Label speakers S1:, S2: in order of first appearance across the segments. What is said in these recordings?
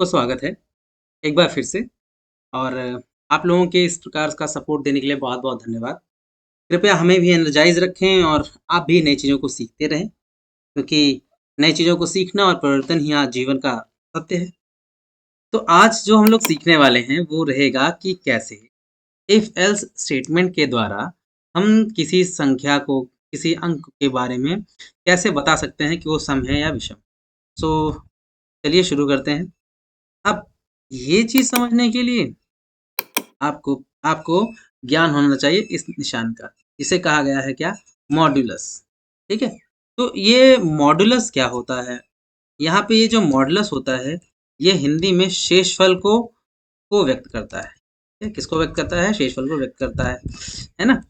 S1: को स्वागत है एक बार फिर से। और आप लोगों के इस प्रकार का सपोर्ट देने के लिए बहुत बहुत धन्यवाद। कृपया हमें भी एनर्जाइज रखें और आप भी नई चीज़ों को सीखते रहें, क्योंकि नई चीज़ों को सीखना और परिवर्तन ही आज जीवन का सत्य है। तो आज जो हम लोग सीखने वाले हैं वो रहेगा कि कैसे इफ एल्स स्टेटमेंट के द्वारा हम किसी संख्या को, किसी अंक के बारे में कैसे बता सकते हैं कि वो सम है या विषम। सो चलिए शुरू करते हैं। अब ये चीज़ समझने के लिए आपको आपको ज्ञान होना चाहिए इस निशान का। इसे कहा गया है क्या? मॉड्यूलस। ठीक है? तो ये मॉड्यूलस क्या होता है? यहाँ पे ये जो मॉड्यूलस होता है, ये हिंदी में शेषफल को व्यक्त करता है। किसको व्यक्त करता है? शेषफल को व्यक्त करता है ना?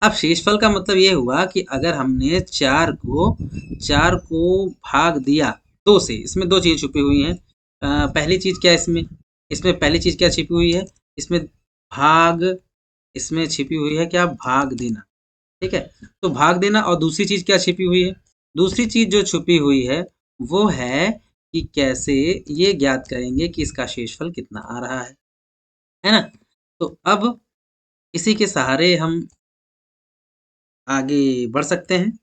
S1: अब शेषफल का मतलब ये हुआ कि अगर हमने 4 को भाग दिया 2 से, इसमें 2 चीज़ें छुपी हुई हैं। पहली चीज़ क्या है इसमें? इसमें पहली चीज़ क्या छिपी हुई है? इसमें भाग, इसमें छिपी हुई है क्या? भाग देना। ठीक है? तो भाग देना और दूसरी चीज़ क्या छिपी हुई है? दूसरी चीज़ जो छुपी हुई है वो है कि कैसे ये ज्ञात करेंगे कि इसका शेषफल कितना आ रहा है ना? तो अब इसी के सहारे हम आगे बढ़ सकते हैं।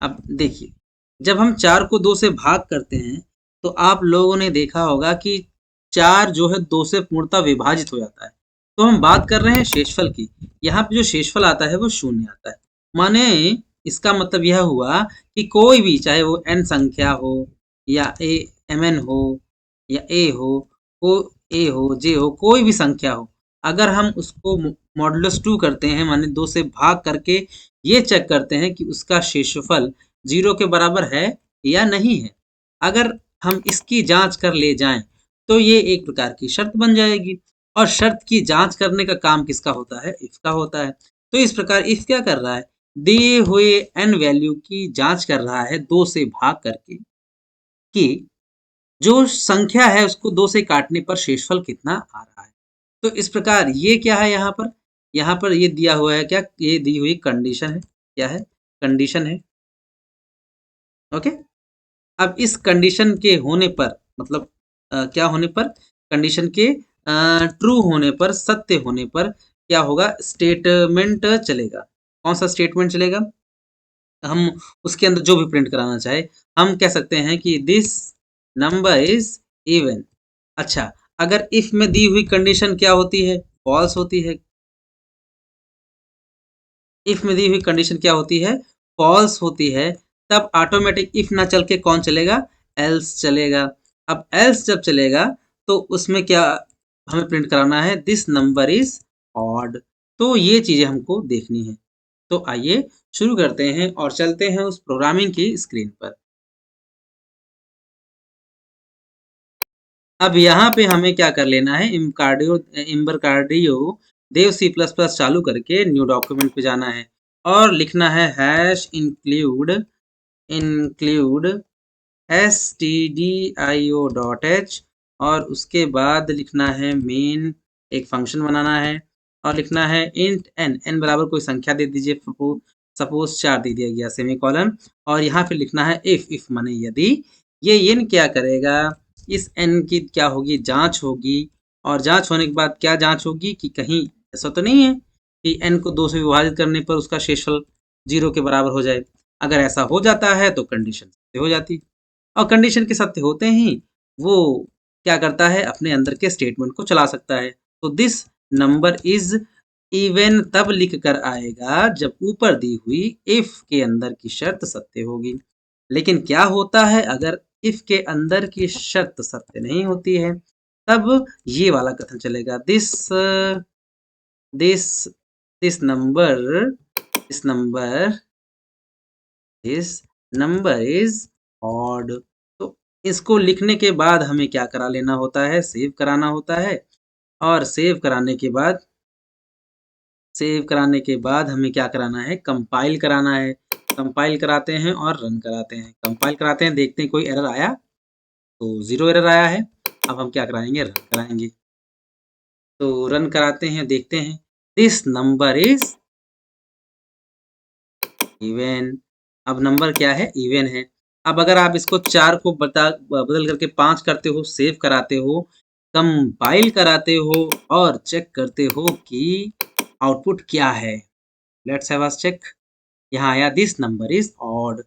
S1: अब देखिए, जब हम 4 को 2 से भाग करते हैं, तो आप लोगों ने देखा होगा कि 4 जो है 2 से पूर्णतः विभाजित हो जाता है। तो हम बात कर रहे हैं शेषफल की। यहाँ पे जो शेषफल आता है वो 0 आता है। माने इसका मतलब यह हुआ कि कोई भी, चाहे वो n संख्या हो या mn हो या a हो, j हो, कोई भी संख्या हो, अगर हम उसको मॉडुलस 2 करते हैं, माने 2 से भाग करके ये चेक करते हैं कि उसका शेषफल 0 के बराबर है या नहीं है। अगर हम इसकी जांच कर ले जाएं तो ये एक प्रकार की शर्त बन जाएगी, और शर्त की जांच करने का काम किसका होता है? इफ का होता है। तो इस प्रकार इफ क्या कर रहा है? दिए हुए n वैल्यू की जांच कर रहा है 2 से भाग करके कि जो संख्या है उसको 2 से काटने पर शेषफल कितना आ रहा है। तो इस प्रकार ये क्या है यहाँ पर? यहाँ पर ये दिया हुआ है क्या? ये दी हुई कंडीशन है। क्या है? कंडीशन है। ओके। अब इस कंडीशन के होने पर, मतलब क्या होने पर? कंडीशन के ट्रू होने पर, सत्य होने पर क्या होगा? स्टेटमेंट चलेगा। कौन सा स्टेटमेंट चलेगा? हम उसके अंदर जो भी प्रिंट कराना चाहे, हम कह सकते हैं कि दिस नंबर इज इवन। अच्छा, अगर इफ में दी हुई कंडीशन क्या होती है? फॉल्स होती है। इफ में दी हुई कंडीशन क्या होती है? फॉल्स होती है। तब ऑटोमेटिक इफ ना चल के कौन चलेगा? एल्स चलेगा। अब एल्स जब चलेगा तो उसमें क्या हमें प्रिंट कराना है? This number is odd. तो ये चीजें हमको देखनी है। तो आइए शुरू करते हैं और चलते हैं उस प्रोग्रामिंग की स्क्रीन पर। अब यहाँ पे हमें क्या कर लेना है? इम्बरकार्डियो देव सी प्लस प्लस चालू करके न्यू डॉक्यूमेंट पे जाना है और लिखना है हैश इंक्लूड stdio.h, और उसके बाद लिखना है मेन, एक फंक्शन बनाना है और लिखना है इंट n बराबर कोई संख्या दे दीजिए। सपोज 4 दे दिया गया, सेमी कॉलन। और यहाँ पे लिखना है इफ माने यदि। ये n क्या करेगा? इस n की क्या होगी? जांच होगी। और जांच होने के बाद क्या जांच होगी कि कहीं ऐसा तो नहीं है कि n को 2 से विभाजित करने पर उसका शेषफल 0 के बराबर हो जाए। अगर ऐसा हो जाता है तो कंडीशन सत्य हो जाती, और कंडीशन के सत्य होते ही वो क्या करता है? अपने अंदर के स्टेटमेंट को चला सकता है। तो दिस नंबर इज इवन तब लिख कर आएगा जब ऊपर दी हुई इफ के अंदर की शर्त सत्य होगी। लेकिन क्या होता है अगर इफ के अंदर की शर्त सत्य नहीं होती है? तब ये वाला कथन चलेगा, this this number this number this number is odd. तो इसको लिखने के बाद हमें क्या करा लेना होता है? सेव कराना होता है। और सेव कराने के बाद हमें क्या कराना है? कंपाइल कराना है। कंपाइल कराते हैं और रन कराते हैं। कंपाइल कराते हैं, देखते हैं कोई एरर आया तो 0 एरर आया है। अब हम क्या कराएंगे? रन कराएंगे। तो रन कराते हैं, देखते हैं दिस नंबर इज इवन। अब नंबर क्या है? इवन है। अब अगर आप इसको 4 को बदल करके 5 करते हो, सेव कराते हो, कंपाइल कराते हो और चेक करते हो कि आउटपुट क्या है। Let's have a check. यहाँ आया दिस नंबर इज ऑड।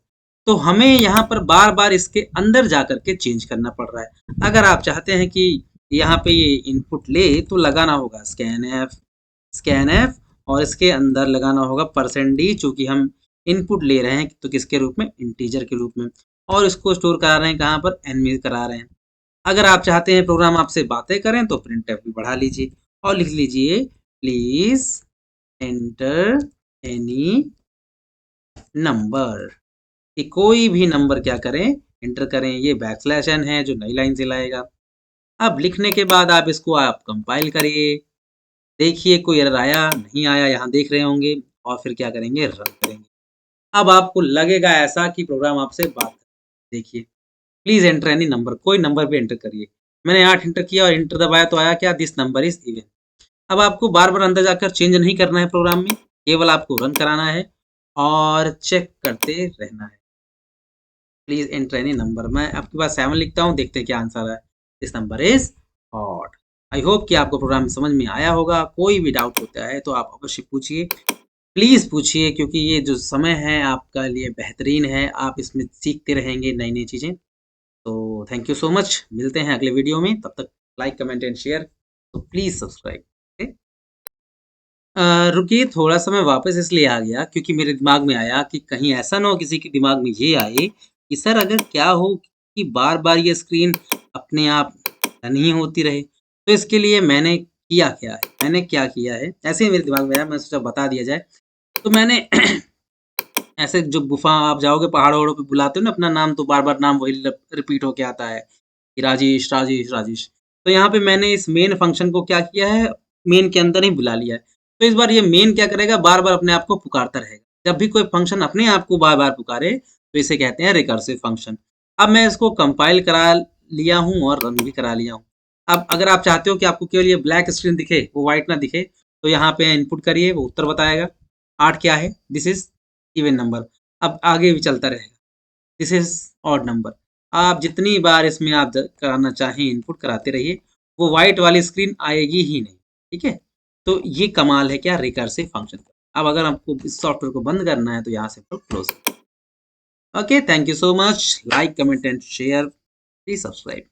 S1: तो हमें यहाँ पर बार-बार इसके अंदर जाकर के चेंज करना पड़ रहा है। अगर आप चाहते हैं कि यहाँ पे ये इनपुट ले तो लगाना होगा स्कैन एफ और इसके अंदर लगाना होगा %d, चूंकि हम इनपुट ले रहे हैं तो किसके रूप में, इंटीजर के रूप में, और इसको स्टोर करा रहे हैं कहाँ पर, एन में करा रहे हैं। अगर आप चाहते हैं प्रोग्राम आपसे बातें करें तो प्रिंट एफ भी बढ़ा लीजिए और लिख लीजिए प्लीज एंटर एनी नंबर, कि कोई भी नंबर क्या करें, एंटर करें। ये बैकस्लैश n है जो नई लाइन से लाएगा। अब लिखने के बाद आप इसको आप कंपाइल करिए, देखिए कोई एरर आया नहीं आया, यहाँ देख रहे होंगे, और फिर क्या करेंगे, रन करेंगे। अब आपको लगेगा ऐसा कि प्रोग्राम आपसे बात कर, देखिए प्लीज एंटर एनी नंबर, कोई नंबर भी एंटर करिए। मैंने 8 एंटर किया और एंटर दबाया तो आया क्या, दिस नंबर इज इवन। अब आपको बार बार अंदर जाकर चेंज नहीं करना है प्रोग्राम में, केवल आपको रन कराना है और चेक करते रहना है। प्लीज एंटर एनी नंबर, मैं आपके पास 7 लिखता हूँ, देखते हैं क्या आंसर है। This number is odd. I hope कि आपको प्रोग्राम समझ में आया होगा। कोई भी डाउट होता है तो आप अवश्य पूछिए, प्लीज़ पूछिए, क्योंकि ये जो समय है आपका लिए बेहतरीन है, आप इसमें सीखते रहेंगे नई नई चीज़ें। तो थैंक यू सो मच, मिलते हैं अगले वीडियो में, तब तक लाइक कमेंट एंड शेयर, तो प्लीज़ सब्सक्राइब। रुकिए, थोड़ा सा मैं वापस इसलिए आ गया क्योंकि मेरे दिमाग में आया कि कहीं ऐसा ना हो किसी के दिमाग में ये आए कि सर अगर क्या हो कि बार बार ये स्क्रीन अपने आप रन ही होती रहे, तो इसके लिए मैंने किया क्या है, मैंने क्या किया है, ऐसे ही मेरे दिमाग में आया, मैं सोचा बता दिया जाए। तो मैंने ऐसे जो गुफा आप जाओगे पहाड़ों वहाड़ों पे बुलाते हो ना अपना नाम, तो बार बार नाम वही रिपीट होके आता है कि राजेश राजेश राजेश। तो यहाँ पे मैंने इस मेन फंक्शन को क्या किया है, मेन के अंदर ही बुला लिया है। तो इस बार ये मेन क्या करेगा, बार बार अपने आप को पुकारता रहेगा। जब भी कोई फंक्शन अपने आप को बार बार पुकारे तो इसे कहते हैं रिकर्सिव फंक्शन। अब मैं इसको कंपाइल करा लिया हूँ और रन भी करा लिया हूँ। अब अगर आप चाहते हो कि आपको केवल ये ब्लैक स्क्रीन दिखे, वो व्हाइट ना दिखे, तो यहाँ पे इनपुट करिए, वो उत्तर बताएगा। 8 क्या है, दिस इज इवन नंबर। अब आगे भी चलता रहेगा, दिस इज ऑड नंबर। आप जितनी बार इसमें आप कराना चाहें इनपुट कराते रहिए, वो व्हाइट वाली स्क्रीन आएगी ही नहीं। ठीक है, तो ये कमाल है क्या, रिकर्सिव फंक्शन का। अब अगर आपको इस सॉफ्टवेयर को बंद करना है तो यहाँ से close. Okay, thank you so much, like comment and share, please subscribe.